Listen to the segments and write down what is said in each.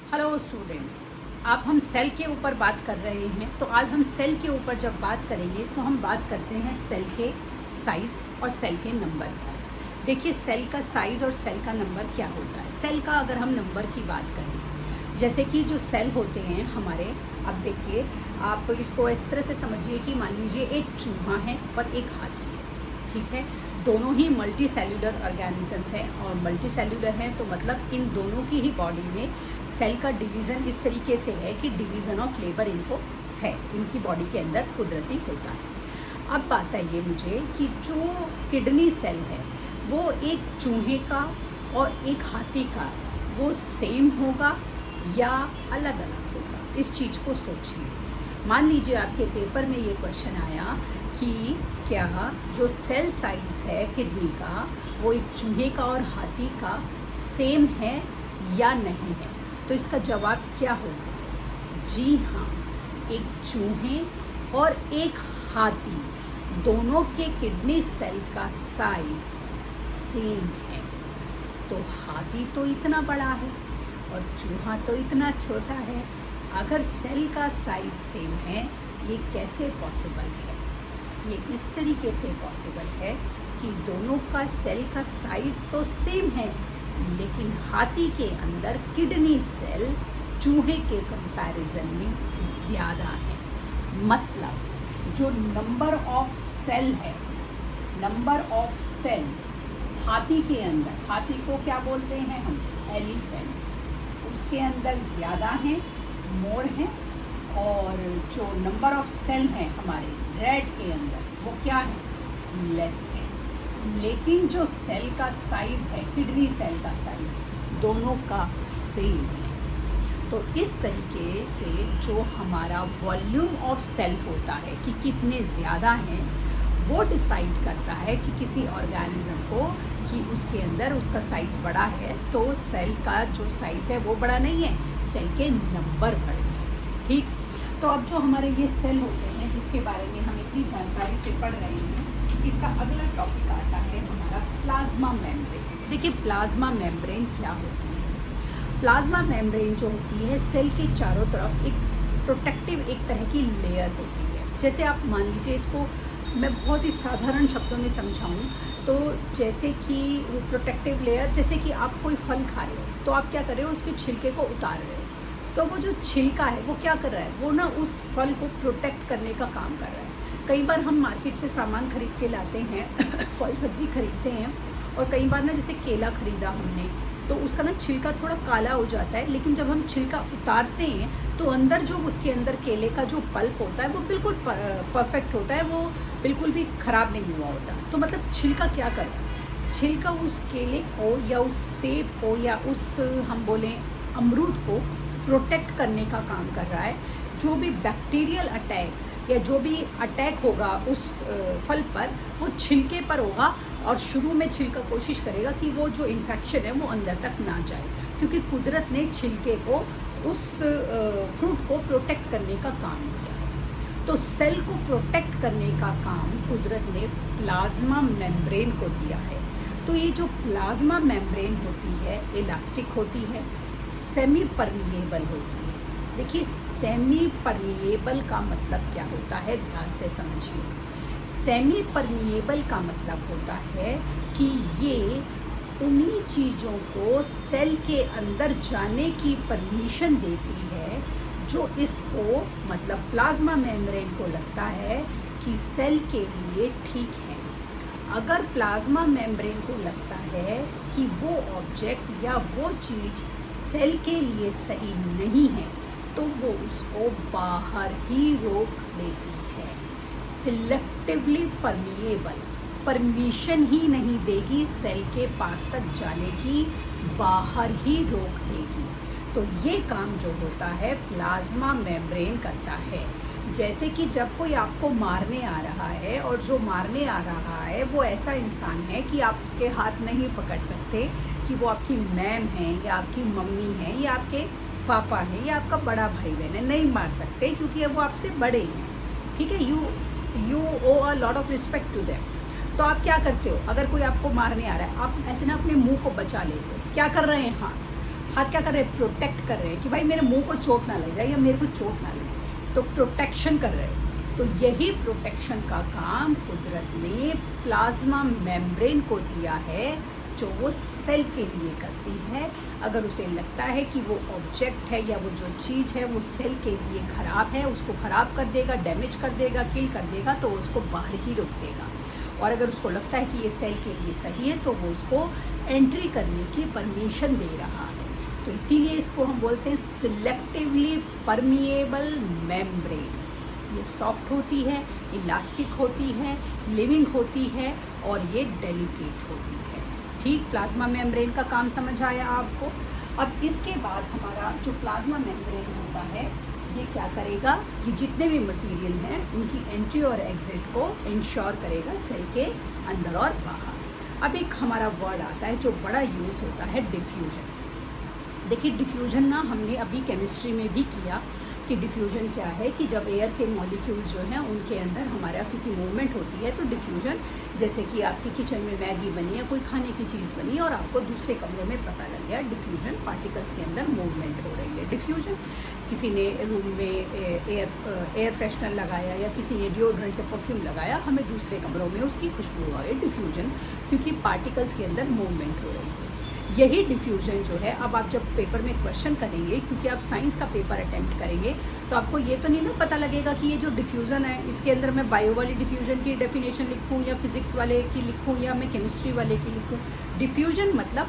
Hello students, अब हम cell के ऊपर बात कर रहे हैं। तो आज हम सेल के ऊपर जब बात करेंगे तो हम बात करते हैं सेल के साइज़ और सेल के नंबर। देखिए, सेल का साइज़ और सेल का नंबर क्या होता है। सेल का अगर हम नंबर की बात करें, जैसे कि जो सेल होते हैं हमारे, अब देखिए आप इसको इस तरह से समझिए कि मान लीजिए एक चूहा है और एक हाथी है, ठीक है। दोनों ही मल्टी सेल्यूलर ऑर्गेनिजम्स हैं और मल्टी सेल्यूलर हैं तो मतलब इन दोनों की ही बॉडी में सेल का डिवीज़न इस तरीके से है कि डिवीज़न ऑफ लेबर इनको है, इनकी बॉडी के अंदर कुदरती होता है। अब बात आइए मुझे कि जो किडनी सेल है वो एक चूहे का और एक हाथी का वो सेम होगा या अलग अलग होगा, इस चीज़ को सोचिए। मान लीजिए आपके पेपर में ये क्वेश्चन आया कि क्या जो सेल साइज़ है किडनी का वो एक चूहे का और हाथी का सेम है या नहीं है, तो इसका जवाब क्या होगा? जी हाँ, एक चूहे और एक हाथी दोनों के किडनी सेल का साइज सेम है। तो हाथी तो इतना बड़ा है और चूहा तो इतना छोटा है। अगर सेल का साइज सेम है, ये कैसे पॉसिबल है? ये इस तरीके से पॉसिबल है कि दोनों का सेल का साइज तो सेम है, लेकिन हाथी के अंदर किडनी सेल चूहे के कंपैरिजन में ज़्यादा है। मतलब जो नंबर ऑफ सेल है, नंबर ऑफ सेल हाथी के अंदर, हाथी को क्या बोलते हैं हम? एलिफेंट। उसके अंदर ज़्यादा है, मोर है, और जो नंबर ऑफ सेल हैं हमारे रैट के अंदर वो क्या है? लेस है। लेकिन जो सेल का साइज़ है, किडनी सेल का साइज़ दोनों का सेम है। तो इस तरीके से जो हमारा वॉल्यूम ऑफ सेल होता है कि कितने ज़्यादा हैं, वो डिसाइड करता है कि किसी ऑर्गेनिज्म को कि उसके अंदर उसका साइज़ बड़ा है तो सेल का जो साइज़ है वो बड़ा नहीं है, सेल के नंबर बड़े हैं, ठीक। तो अब जो हमारे ये सेल होते हैं जिसके बारे में हम इतनी जानकारी से पढ़ रहे हैं, इसका अगला टॉपिक आता है हमारा प्लाज्मा मेम्ब्रेन। देखिए, प्लाज्मा मेम्ब्रेन क्या होती है? प्लाज्मा मेम्ब्रेन जो होती है सेल के चारों तरफ एक प्रोटेक्टिव एक तरह की लेयर होती है। जैसे आप मान लीजिए, इसको मैं बहुत ही साधारण शब्दों में समझाऊं तो जैसे कि वो प्रोटेक्टिव लेयर, जैसे कि आप कोई फल खा रहे हो तो आप क्या कर रहे हो, उसके छिलके को उतार रहे हो, तो वो जो छिलका है वो क्या कर रहा है, वो ना उस फल को प्रोटेक्ट करने का काम कर रहा है। कई बार हम मार्केट से सामान खरीद के लाते हैं फल सब्ज़ी खरीदते हैं, और कई बार ना जैसे केला खरीदा हमने तो उसका ना छिलका थोड़ा काला हो जाता है, लेकिन जब हम छिलका उतारते हैं तो अंदर जो उसके अंदर केले का जो पल्प होता है वो बिल्कुल परफेक्ट होता है, वो बिल्कुल भी ख़राब नहीं हुआ होता। तो मतलब छिलका क्या कर रहा है? छिलका उस केले को या उस सेब को या उस हम बोलें अमरूद को प्रोटेक्ट करने का काम कर रहा है। जो भी बैक्टीरियल अटैक या जो भी अटैक होगा उस फल पर, वो छिलके पर होगा, और शुरू में छिलका कोशिश करेगा कि वो जो इन्फेक्शन है वो अंदर तक ना जाए, क्योंकि कुदरत ने छिलके को उस फ्रूट को प्रोटेक्ट करने का काम किया है। तो सेल को प्रोटेक्ट करने का काम कुदरत ने प्लाज्मा मेम्ब्रेन को दिया है। तो ये जो प्लाज्मा मेम्ब्रेन होती है इलास्टिक होती है, सेमी परमिएबल होती है। देखिए, सेमी परमिएबल का मतलब क्या होता है, ध्यान से समझिए। सेमी परमिएबल का मतलब होता है कि ये उन्हीं चीज़ों को सेल के अंदर जाने की परमिशन देती है जो इसको, मतलब प्लाज्मा मेम्ब्रेन को लगता है कि सेल के लिए ठीक है। अगर प्लाज्मा मेम्ब्रेन को लगता है कि वो ऑब्जेक्ट या वो चीज़ सेल के लिए सही नहीं है तो वो उसको बाहर ही रोक देती है। सिलेक्टिवली परमिएबल, परमिशन ही नहीं देगी सेल के पास तक जाने की, बाहर ही रोक देगी। तो ये काम जो होता है प्लाज्मा मेम्ब्रेन करता है। जैसे कि जब कोई आपको मारने आ रहा है और जो मारने आ रहा है वो ऐसा इंसान है कि आप उसके हाथ नहीं पकड़ सकते कि वो आपकी मैम है या आपकी मम्मी है या आपके पापा हैं या आपका बड़ा भाई बहन है, नहीं मार सकते क्योंकि वो आपसे बड़े हैं, ठीक है। You owe a lot of respect to them. तो आप क्या करते हो, अगर कोई आपको मारने आ रहा है, आप ऐसे ना अपने मुंह को बचा लेते हो। क्या कर रहे हैं? हाथ क्या कर रहे हैं, प्रोटेक्ट कर रहे हैं कि भाई मेरे मुंह को चोट ना लग जाए या मेरे को चोट ना लगे, तो प्रोटेक्शन कर रहे हैं। तो यही प्रोटेक्शन का काम कुदरत ने प्लाज्मा मेम्ब्रेन को दिया है, जो वो सेल के लिए करती है। अगर उसे लगता है कि वो ऑब्जेक्ट है या वो जो चीज़ है वो सेल के लिए ख़राब है, उसको ख़राब कर देगा, डैमेज कर देगा, किल कर देगा, तो उसको बाहर ही रोक देगा। और अगर उसको लगता है कि ये सेल के लिए सही है तो वो उसको एंट्री करने की परमिशन दे रहा है। तो इसीलिए इसको हम बोलते हैं सिलेक्टिवली परमिएबल मेम्ब्रेन। ये सॉफ्ट होती है, इलास्टिक होती है, लिविंग होती है और ये डेलिकेट होती है। ठीक, प्लाज्मा मेम्ब्रेन का काम समझ आया आपको। अब इसके बाद हमारा जो प्लाज्मा मेम्ब्रेन होता है ये क्या करेगा, ये जितने भी मटेरियल हैं उनकी एंट्री और एग्जिट को इंश्योर करेगा सेल के अंदर और बाहर। अब एक हमारा वर्ड आता है जो बड़ा यूज़ होता है, डिफ्यूजन। देखिए डिफ्यूजन ना हमने अभी केमिस्ट्री में भी किया कि डिफ्यूजन क्या है, कि जब एयर के मॉलिक्यूल्स जो हैं उनके अंदर हमारा क्योंकि मूवमेंट होती है, तो डिफ्यूजन जैसे कि आपके किचन में मैगी बनी या कोई खाने की चीज़ बनी और आपको दूसरे कमरे में पता लग गया, डिफ्यूजन, पार्टिकल्स के अंदर मूवमेंट हो रही है। डिफ्यूजन, किसी ने रूम में एयर फ्रेशनर लगाया या किसी ने डिओड्रेंट या परफ्यूम लगाया, हमें दूसरे कमरों में उसकी खुशबू आ रही है, डिफ्यूजन, क्योंकि पार्टिकल्स के अंदर मूवमेंट हो रही है। यही डिफ्यूजन जो है, अब आप जब पेपर में क्वेश्चन करेंगे, क्योंकि आप साइंस का पेपर अटेम्प्ट करेंगे, तो आपको ये तो नहीं ना पता लगेगा कि ये जो डिफ्यूज़न है इसके अंदर मैं बायो वाली डिफ्यूजन की डेफिनेशन लिखूँ या फिजिक्स वाले की लिखूँ या मैं केमिस्ट्री वाले की लिखूँ। डिफ्यूजन मतलब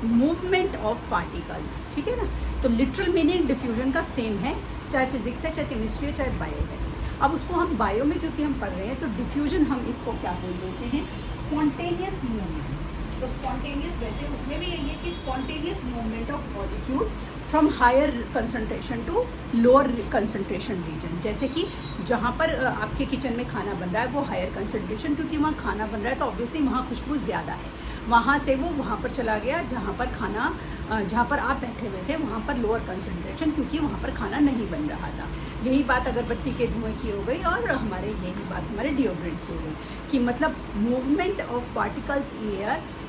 मूवमेंट ऑफ पार्टिकल्स, ठीक है ना। तो लिटरल मीनिंग डिफ्यूजन का सेम है, चाहे फिजिक्स है, चाहे केमिस्ट्री है, चाहे बायो है। अब उसको हम बायो में क्योंकि हम पढ़ रहे हैं, तो डिफ्यूजन हम इसको क्या बोल देते हैं, स्पॉन्टेनियस मूवमेंट। तो स्पॉन्टेनियस वैसे उसमें भी यही है कि spontaneous movement of molecule from higher concentration to lower concentration region. जैसे कि जहाँ पर आपके किचन में खाना बन रहा है वो हायर कंसंट्रेशन, क्योंकि वहाँ खाना बन रहा है तो ऑब्वियसली वहाँ खुशबू ज़्यादा है, वहाँ से वो वहाँ पर चला गया जहाँ पर खाना, जहाँ पर आप बैठे हुए थे वहाँ पर लोअर कंसंट्रेशन, क्योंकि वहाँ पर खाना नहीं बन रहा था। यही बात अगरबत्ती के धुएँ की हो गई और हमारे यही बात हमारे डिओड्रेंट की हो गई कि मतलब movement of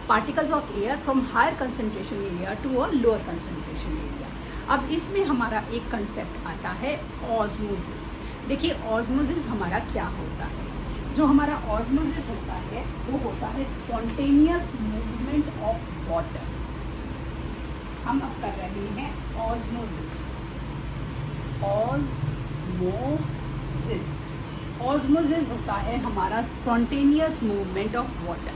particles of air from higher concentration area to a lower concentration area. अब इसमें हमारा एक कंसेप्ट आता है ऑस्मोसिस। देखिए ऑस्मोसिस हमारा क्या होता है, जो हमारा ऑस्मोसिस होता है वो होता है स्पॉन्टेनियस मूवमेंट ऑफ वाटर। हम अब कर रहे हैं ऑस्मोसिस। ऑस्मोसिस होता है हमारा spontaneous movement of water.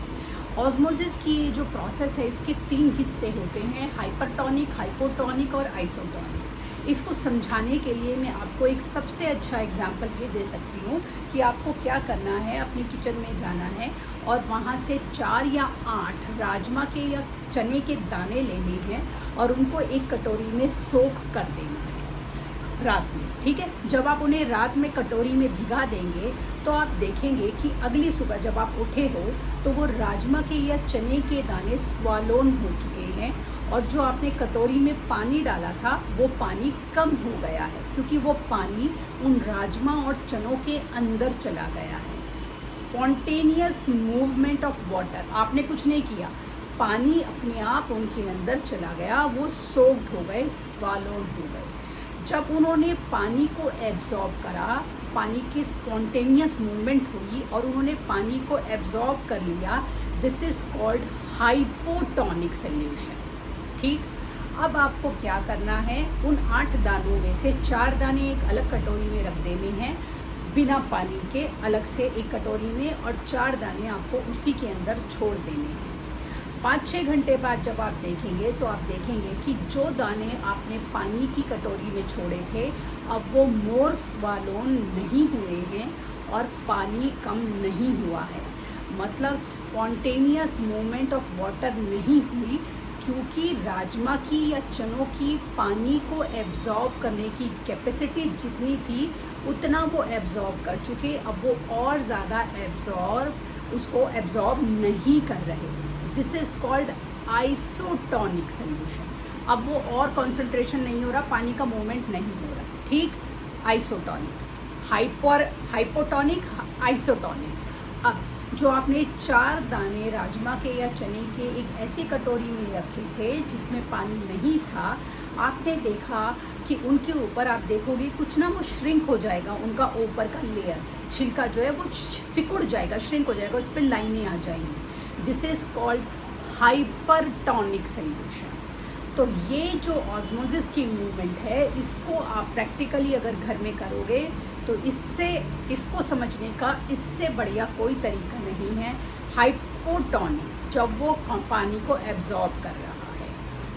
Osmosis की जो प्रोसेस है इसके 3 हिस्से होते हैं, हाइपरटोनिक, हाइपोटोनिक और आइसोटोनिक। इसको समझाने के लिए मैं आपको एक सबसे अच्छा एग्जांपल ये दे सकती हूँ कि आपको क्या करना है, अपनी किचन में जाना है और वहाँ से 4 या 8 राजमा के या चने के दाने लेने हैं और उनको एक कटोरी में सोख कर देना है रात में, ठीक है। जब आप उन्हें रात में कटोरी में भिगा देंगे तो आप देखेंगे कि अगली सुबह जब आप उठे हो तो वो राजमा के या चने के दाने स्वालोन हो चुके हैं और जो आपने कटोरी में पानी डाला था वो पानी कम हो गया है, क्योंकि वो पानी उन राजमा और चनों के अंदर चला गया है। स्पॉन्टेनियस मूवमेंट ऑफ वाटर, आपने कुछ नहीं किया, पानी अपने आप उनके अंदर चला गया, वो सोक्ड हो गए, स्वालोन हो गए। जब उन्होंने पानी को एब्जॉर्ब करा, पानी की स्पॉन्टेनियस मूवमेंट हुई और उन्होंने पानी को एब्जॉर्ब कर लिया, this is called hypotonic solution, ठीक। अब आपको क्या करना है, उन 8 दानों में से 4 दाने एक अलग कटोरी में रख देने हैं बिना पानी के, अलग से एक कटोरी में, और 4 दाने आपको उसी के अंदर छोड़ देने हैं। 5-6 घंटे बाद जब आप देखेंगे तो आप देखेंगे कि जो दाने आपने पानी की कटोरी में छोड़े थे अब वो मोर स्वालोन नहीं हुए हैं और पानी कम नहीं हुआ है। मतलब स्पॉन्टेनियस मूवमेंट ऑफ वाटर नहीं हुई, क्योंकि राजमा की या चनों की पानी को एब्जॉर्ब करने की कैपेसिटी जितनी थी उतना वो एब्जॉर्ब कर चुके, अब वो और ज़्यादा उसको एब्जॉर्ब नहीं कर रहे। This is called isotonic solution. अब वो और कंसंट्रेशन नहीं हो रहा, पानी का मूवमेंट नहीं हो रहा, ठीक। Isotonic, hypotonic, isotonic. अब जो आपने 4 दाने राजमा के या चने के एक ऐसी कटोरी में रखे थे जिसमें पानी नहीं था, आपने देखा कि उनके ऊपर आप देखोगे कुछ ना वो श्रिंक हो जाएगा, उनका ऊपर का लेयर छिलका जो है वो सिकुड़ जाएगा, श्रिंक हो जाएगा, उस पर लाइनें आ जाएंगी। This is called hypertonic solution. तो ये जो ऑस्मोसिस की मूवमेंट है, इसको आप प्रैक्टिकली अगर घर में करोगे तो इसको समझने का इससे बढ़िया कोई तरीका नहीं है। हाइपोटोनिक, जब वो पानी को एब्जॉर्ब कर रहा है,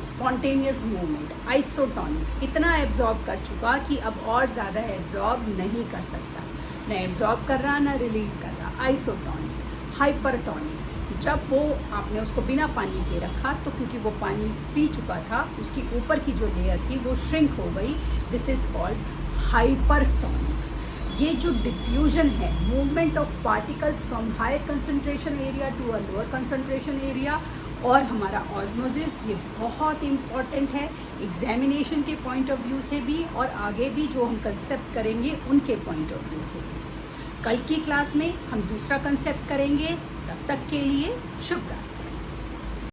स्पॉन्टेनियस मूवमेंट। आइसोटोनिक, इतना एब्जॉर्ब कर चुका कि अब और ज़्यादा एब्जॉर्ब नहीं कर सकता, न एब्जॉर्ब कर रहा न रिलीज़ कर रहा। आइसोटोनिक। हाइपरटोनिक, जब वो आपने उसको बिना पानी के रखा तो क्योंकि वो पानी पी चुका था, उसकी ऊपर की जो लेयर थी वो श्रिंक हो गई। This is called hypertonic. ये जो डिफ्यूजन है, movement of particles from higher concentration area to a lower concentration area, और हमारा ऑस्मोसिस, ये बहुत इम्पॉर्टेंट है एग्जामिनेशन के पॉइंट ऑफ व्यू से भी और आगे भी जो हम कंसेप्ट करेंगे उनके पॉइंट ऑफ व्यू से भी। कल की क्लास में हम दूसरा कंसेप्ट करेंगे। तब तक के लिए शुभ रात्रि।